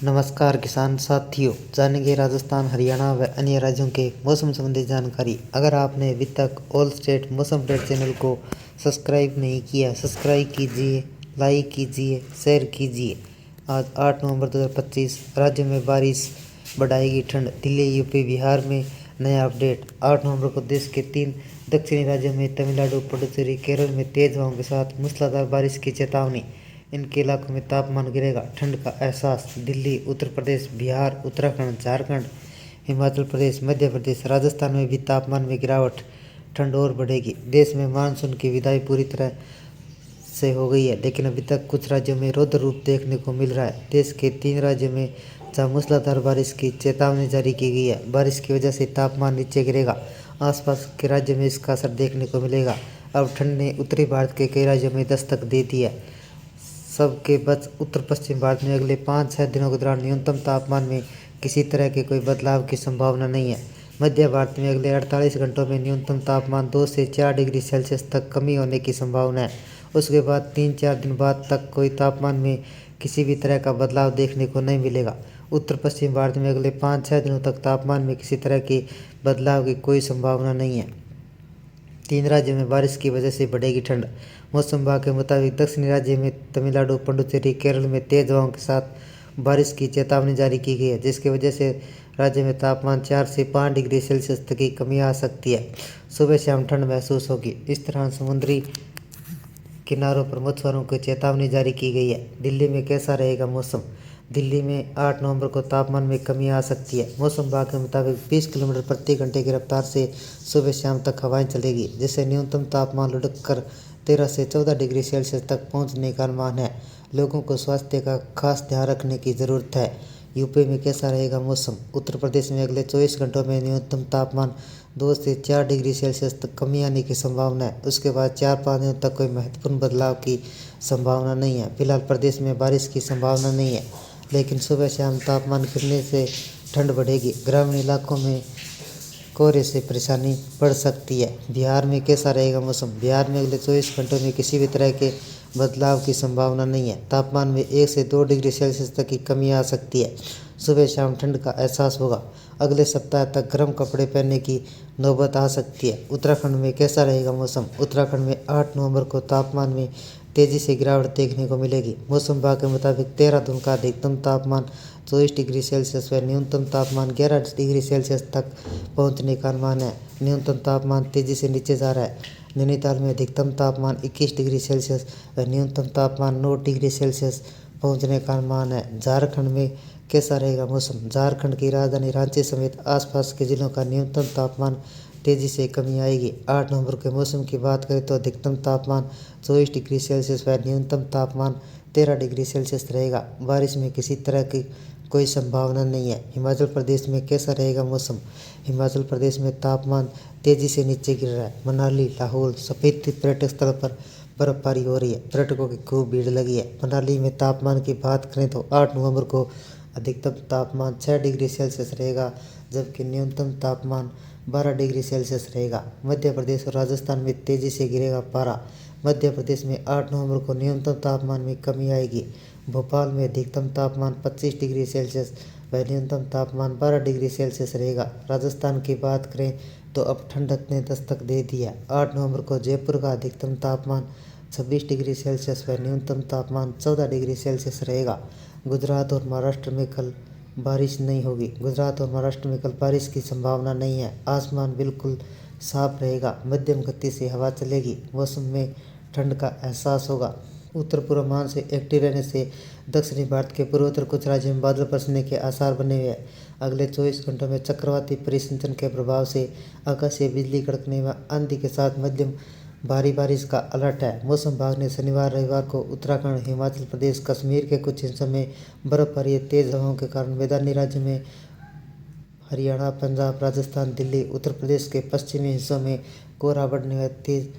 नमस्कार किसान साथियों, जानेंगे राजस्थान, हरियाणा व अन्य राज्यों के मौसम संबंधी जानकारी। अगर आपने अभी तक ऑल स्टेट मौसम अपडेट चैनल को सब्सक्राइब नहीं किया, सब्सक्राइब कीजिए, लाइक कीजिए, शेयर कीजिए। आज 8 नवंबर 2025 राज्य में बारिश बढ़ाएगी ठंड। दिल्ली, यूपी, बिहार में नया अपडेट। 8 नवंबर को देश के 3 दक्षिणी राज्यों में तमिलनाडु, पुडुचेरी, केरल में तेज हवाओं के साथ मूसलाधार बारिश की चेतावनी। इनके इलाकों में तापमान गिरेगा, ठंड का एहसास। दिल्ली, उत्तर प्रदेश, बिहार, उत्तराखंड, झारखंड, हिमाचल प्रदेश, मध्य प्रदेश, राजस्थान में भी तापमान में गिरावट, ठंड और बढ़ेगी। देश में मानसून की विदाई पूरी तरह से हो गई है, लेकिन अभी तक कुछ राज्यों में रौद्र रूप देखने को मिल रहा है। देश के 3 राज्यों में जहां मूसलाधार बारिश की चेतावनी जारी की गई है। बारिश की वजह से तापमान नीचे गिरेगा, आसपास के राज्यों में इसका असर देखने को मिलेगा। अब ठंड ने उत्तरी भारत के कई राज्यों में दस्तक दे दी है। सबके बच उत्तर पश्चिम भारत में अगले 5-6 दिनों के दौरान न्यूनतम तापमान में किसी तरह के कोई बदलाव की संभावना नहीं है। मध्य भारत में अगले 48 घंटों में न्यूनतम तापमान 2 से 4 डिग्री सेल्सियस तक कमी होने की संभावना है। उसके बाद 3-4 दिन बाद तक कोई तापमान में किसी भी तरह का बदलाव देखने को नहीं मिलेगा। उत्तर पश्चिम भारत में अगले 5-6 दिनों तक तापमान में किसी तरह की बदलाव की कोई संभावना नहीं है। 3 राज्यों में बारिश की वजह से बढ़ेगी ठंड। मौसम विभाग के मुताबिक दक्षिणी राज्य में तमिलनाडु, पुडुचेरी, केरल में तेज हवाओं के साथ बारिश की चेतावनी जारी की गई है, जिसकी वजह से राज्य में तापमान 4 से 5 डिग्री सेल्सियस तक की कमी आ सकती है। सुबह शाम ठंड महसूस होगी। इस तरह समुद्री किनारों पर मछुआरों को चेतावनी जारी की गई है। दिल्ली में कैसा रहेगा मौसम? दिल्ली में 8 नवंबर को तापमान में कमी आ सकती है। मौसम विभाग के मुताबिक 20 किलोमीटर प्रति घंटे की रफ्तार से सुबह शाम तक हवाएं चलेगी, जिससे न्यूनतम तापमान लुढ़क कर 13 से 14 डिग्री सेल्सियस तक पहुंचने का अनुमान है। लोगों को स्वास्थ्य का खास ध्यान रखने की ज़रूरत है। यूपी में कैसा रहेगा मौसम? उत्तर प्रदेश में अगले 24 घंटों में न्यूनतम तापमान 2 से 4 डिग्री सेल्सियस तक कमी आने की संभावना है। उसके बाद 4-5 दिनों तक कोई महत्वपूर्ण बदलाव की संभावना नहीं है। फिलहाल प्रदेश में बारिश की संभावना नहीं है, लेकिन सुबह शाम तापमान गिरने से ठंड बढ़ेगी। ग्रामीण इलाकों में कोहरे से परेशानी बढ़ सकती है। बिहार में कैसा रहेगा मौसम? बिहार में अगले 24 घंटों में किसी भी तरह के बदलाव की संभावना नहीं है। तापमान में 1 से 2 डिग्री सेल्सियस तक की कमी आ सकती है। सुबह शाम ठंड का एहसास होगा। अगले सप्ताह तक गर्म कपड़े पहनने की नौबत आ सकती है। उत्तराखंड में कैसा रहेगा मौसम? उत्तराखंड में 8 नवंबर को तापमान में तेजी से गिरावट देखने को मिलेगी। मौसम विभाग के मुताबिक देहरादून का अधिकतम तापमान 24 डिग्री सेल्सियस व न्यूनतम तापमान 11 डिग्री सेल्सियस तक पहुंचने का अनुमान है। न्यूनतम तापमान तेजी से नीचे जा रहा है। नैनीताल में अधिकतम तापमान 21 डिग्री सेल्सियस व न्यूनतम तापमान 9 डिग्री सेल्सियस पहुंचने का अनुमान है। झारखंड में कैसा रहेगा मौसम? झारखंड की राजधानी रांची समेत आसपास के जिलों का न्यूनतम तापमान तेजी से कमी आएगी। 8 नवंबर के मौसम की बात करें तो अधिकतम तापमान 24 डिग्री सेल्सियस व न्यूनतम तापमान 13 डिग्री सेल्सियस रहेगा। बारिश में किसी तरह की कोई संभावना नहीं है। हिमाचल प्रदेश में कैसा रहेगा मौसम? हिमाचल प्रदेश में तापमान तेजी से नीचे गिर रहा है। मनाली, लाहौल, स्पीति पर्यटक स्थल पर बर्फबारी हो रही है। पर्यटकों की खूब भीड़ लगी है। मनाली में तापमान की बात करें तो 8 नवंबर को अधिकतम तापमान 6 डिग्री सेल्सियस रहेगा, जबकि न्यूनतम तापमान 12 डिग्री सेल्सियस रहेगा। मध्य प्रदेश और राजस्थान में तेजी से गिरेगा पारा। मध्य प्रदेश में 8 नवंबर को न्यूनतम तापमान में कमी आएगी। भोपाल में अधिकतम तापमान 25 डिग्री सेल्सियस व न्यूनतम तापमान 12 डिग्री सेल्सियस रहेगा। राजस्थान की बात करें तो अब ठंडक ने दस्तक दे दी है। 8 नवंबर को जयपुर का अधिकतम तापमान 26 डिग्री सेल्सियस व न्यूनतम तापमान 14 डिग्री सेल्सियस रहेगा। गुजरात और महाराष्ट्र में कल बारिश नहीं होगी। गुजरात और महाराष्ट्र में कल बारिश की संभावना नहीं है। आसमान बिल्कुल साफ रहेगा। मध्यम गति से हवा चलेगी। मौसम में ठंड का एहसास होगा। उत्तर पूर्वांचल से एक्टिव रहने से दक्षिणी भारत के पूर्वोत्तर कुछ राज्यों में बादल बरसने के आसार बने हुए हैं। अगले 24 घंटों में चक्रवाती परिसंचरण के प्रभाव से आकाशीय बिजली कड़कने व आंधी के साथ मध्यम भारी बारिश का अलर्ट है। मौसम विभाग ने शनिवार रविवार को उत्तराखंड, हिमाचल प्रदेश, कश्मीर के कुछ हिस्सों में बर्फबारी, तेज हवाओं के कारण मैदानी राज्य में हरियाणा, पंजाब, राजस्थान, दिल्ली, उत्तर प्रदेश के पश्चिमी हिस्सों में कोहरा बढ़ने व तेज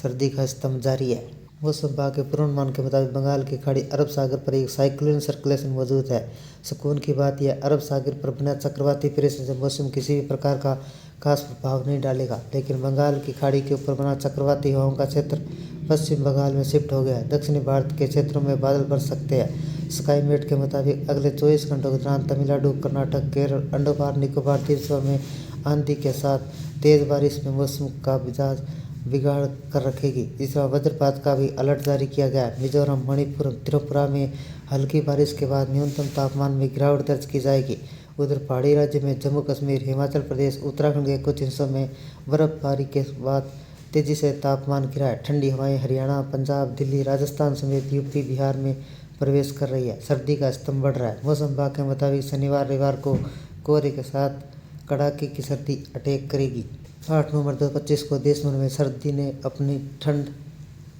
सर्दी का स्तंभ जारी है। मौसम विभाग के पूर्वानुमान के मुताबिक बंगाल की खाड़ी, अरब सागर पर एक साइक्लोन सर्कुलेशन मौजूद है। सुकून की बात यह अरब सागर पर बना चक्रवाती परिसंचरण मौसम किसी भी प्रकार का खास प्रभाव नहीं डालेगा, लेकिन बंगाल की खाड़ी के ऊपर बना चक्रवाती हवाओं का क्षेत्र पश्चिम बंगाल में शिफ्ट हो गया है। दक्षिणी भारत के क्षेत्रों में बादल बरस सकते हैं। स्काईमेट के मुताबिक अगले 24 घंटों के दौरान तमिलनाडु, कर्नाटक, केरल, अंडमान निकोबार द्वीपों में आंधी के साथ तेज बारिश में मौसम का मिजाज बिगाड़ कर रखेगी। इस बार वज्रपात का भी अलर्ट जारी किया गया है। मिजोरम, मणिपुर, त्रिपुरा में हल्की बारिश के बाद न्यूनतम तापमान में गिरावट दर्ज की जाएगी। उधर पहाड़ी राज्य में जम्मू कश्मीर, हिमाचल प्रदेश, उत्तराखंड के कुछ हिस्सों में बर्फबारी के बाद तेजी से तापमान गिरा है। ठंडी हवाएं हरियाणा, पंजाब, दिल्ली, राजस्थान समेत यूपी, बिहार में प्रवेश कर रही है। सर्दी का स्तंभ बढ़ रहा है। मौसम विभाग के मुताबिक शनिवार, रविवार को कोहरे के साथ कड़ाके की सर्दी अटैक करेगी। 8 नवंबर 2025 को देश भर में सर्दी ने अपनी ठंड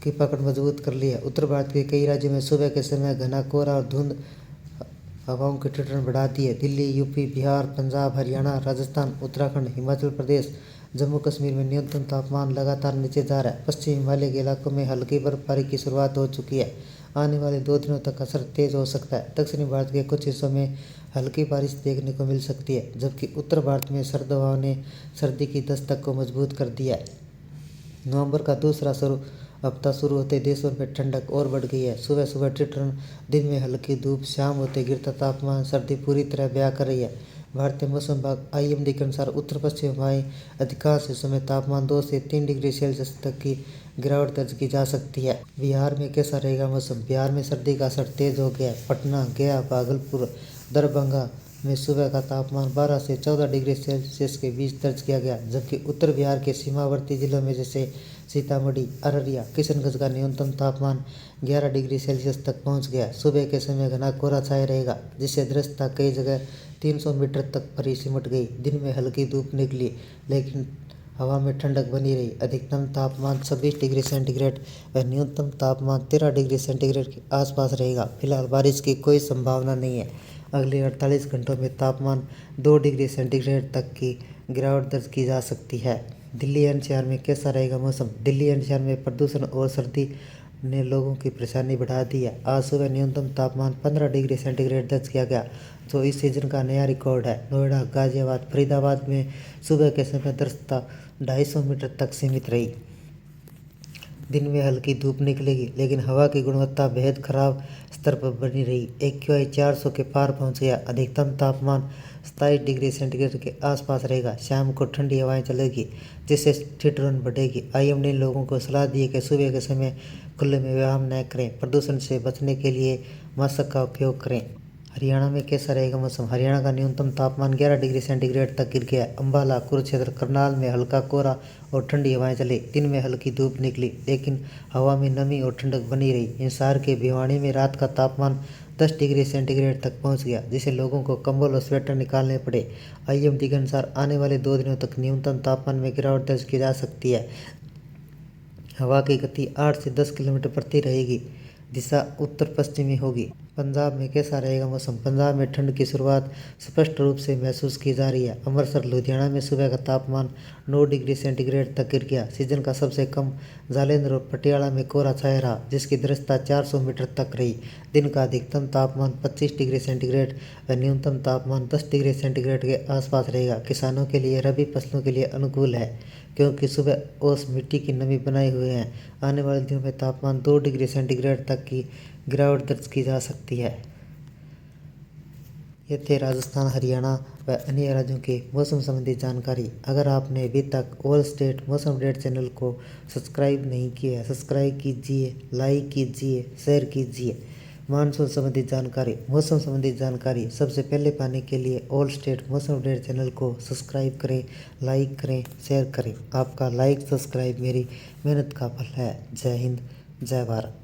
की पकड़ मजबूत कर ली है। उत्तर भारत के कई राज्यों में सुबह के समय घना कोहरा और धुंध हवाओं की ठिठुरन बढ़ा दी है। दिल्ली, यूपी, बिहार, पंजाब, हरियाणा, राजस्थान, उत्तराखंड, हिमाचल प्रदेश, जम्मू कश्मीर में न्यूनतम तापमान लगातार नीचे जा रहा है। पश्चिमी हिमालय के इलाकों में हल्की बर्फबारी की शुरुआत हो चुकी है। आने वाले 2 दिनों तक असर तेज हो सकता है। दक्षिणी भारत के कुछ हिस्सों में हल्की बारिश देखने को मिल सकती है, जबकि उत्तर भारत में सर्द हवाओं ने सर्दी की दस्तक को मजबूत कर दिया है। नवंबर का दूसरा हफ्ता शुरू होते देश भर में ठंडक और बढ़ गई है। सुबह सुबह ठिठुरन, दिन में हल्की धूप, शाम होते गिरता तापमान, सर्दी पूरी तरह ब्याह कर रही है। भारतीय मौसम विभाग IMD के अनुसार उत्तर पश्चिम हवाएं अधिकांश हिस्सों में तापमान 2 से 3 डिग्री सेल्सियस तक की गिरावट दर्ज की जा सकती है। बिहार में कैसा रहेगा मौसम? बिहार में सर्दी का असर तेज हो गया है। पटना, गया, भागलपुर, दरभंगा में सुबह का तापमान 12 से 14 डिग्री सेल्सियस के बीच दर्ज किया गया, जबकि उत्तर बिहार के सीमावर्ती जिलों में जैसे सीतामढ़ी, अररिया, किशनगंज का न्यूनतम तापमान 11 डिग्री सेल्सियस तक पहुंच गया। सुबह के समय घना कोहरा छाया रहेगा, जिससे दृश्यता कई जगह 300 मीटर तक पर सिमट गई। दिन में हल्की धूप निकली, लेकिन हवा में ठंडक बनी रही। अधिकतम तापमान 26 डिग्री सेंटीग्रेड व न्यूनतम तापमान 13 डिग्री सेंटीग्रेड के आसपास रहेगा। फिलहाल बारिश की कोई संभावना नहीं है। अगले 48 घंटों में तापमान 2 डिग्री सेंटीग्रेड तक की गिरावट दर्ज की जा सकती है। दिल्ली NCR में कैसा रहेगा मौसम? दिल्ली NCR में प्रदूषण और सर्दी ने लोगों की परेशानी बढ़ा दी है। आज सुबह न्यूनतम तापमान 15 डिग्री सेंटीग्रेड दर्ज किया गया, जो इस सीजन का नया रिकॉर्ड है। नोएडा, गाजियाबाद, फरीदाबाद में सुबह के समय दृश्यता 250 मीटर तक सीमित रही। दिन में हल्की धूप निकलेगी, लेकिन हवा की गुणवत्ता बेहद खराब स्तर पर बनी रही। AQI 400 के पार पहुंच गया। अधिकतम तापमान 27 डिग्री सेंटीग्रेड के आसपास रहेगा। शाम को ठंडी हवाएं चलेगी, जिससे ठिठुरन बढ़ेगी। IMD ने लोगों को सलाह दी है कि सुबह के समय खुले में व्यायाम न करें। प्रदूषण से बचने के लिए मास्क का उपयोग करें। हरियाणा में कैसा रहेगा मौसम? हरियाणा का न्यूनतम तापमान 11 डिग्री सेंटीग्रेड तक गिर गया। अंबाला, कुरुक्षेत्र, करनाल में हल्का कोहरा और ठंडी हवाएं चली। दिन में हल्की धूप निकली, लेकिन हवा में नमी और ठंडक बनी रही। हिसार के भिवानी में रात का तापमान 10 डिग्री सेंटीग्रेड तक पहुंच गया, जिससे लोगों को कंबल और स्वेटर निकालने पड़े। IMD के अनुसार आने वाले 2 दिनों तक न्यूनतम तापमान में गिरावट दर्ज की जा सकती है। हवा की गति 8 से 10 किलोमीटर प्रति रहेगी। दिशा उत्तर पश्चिमी होगी। पंजाब में कैसा रहेगा मौसम? पंजाब में ठंड की शुरुआत स्पष्ट रूप से महसूस की जा रही है। अमृतसर, लुधियाना में सुबह का तापमान 9 डिग्री सेंटीग्रेड तक गिर गया। सीजन का सबसे कम जालंधर और पटियाला में कोहरा छाया रहा, जिसकी दृश्यता 400 मीटर तक रही। दिन का अधिकतम तापमान 25 डिग्री सेंटीग्रेड व न्यूनतम तापमान 10 डिग्री सेंटीग्रेड के आसपास रहेगा। किसानों के लिए रबी फसलों के लिए अनुकूल है, क्योंकि सुबह ओस मिट्टी की नमी बनाए हुए हैं। आने वाले दिनों में तापमान 2 डिग्री सेंटीग्रेड तक की गिरावट दर्ज की जा सकती है। ये थे राजस्थान, हरियाणा व अन्य राज्यों के मौसम संबंधी जानकारी। अगर आपने अभी तक ऑल स्टेट मौसम अपडेट चैनल को सब्सक्राइब नहीं किया है, सब्सक्राइब कीजिए, लाइक कीजिए, शेयर कीजिए। मानसून संबंधी जानकारी, मौसम संबंधी जानकारी सबसे पहले पाने के लिए ऑल स्टेट मौसम अपडेट चैनल को सब्सक्राइब करें, लाइक करें, शेयर करें। आपका लाइक, सब्सक्राइब मेरी मेहनत का फल है। जय हिंद, जय भारत।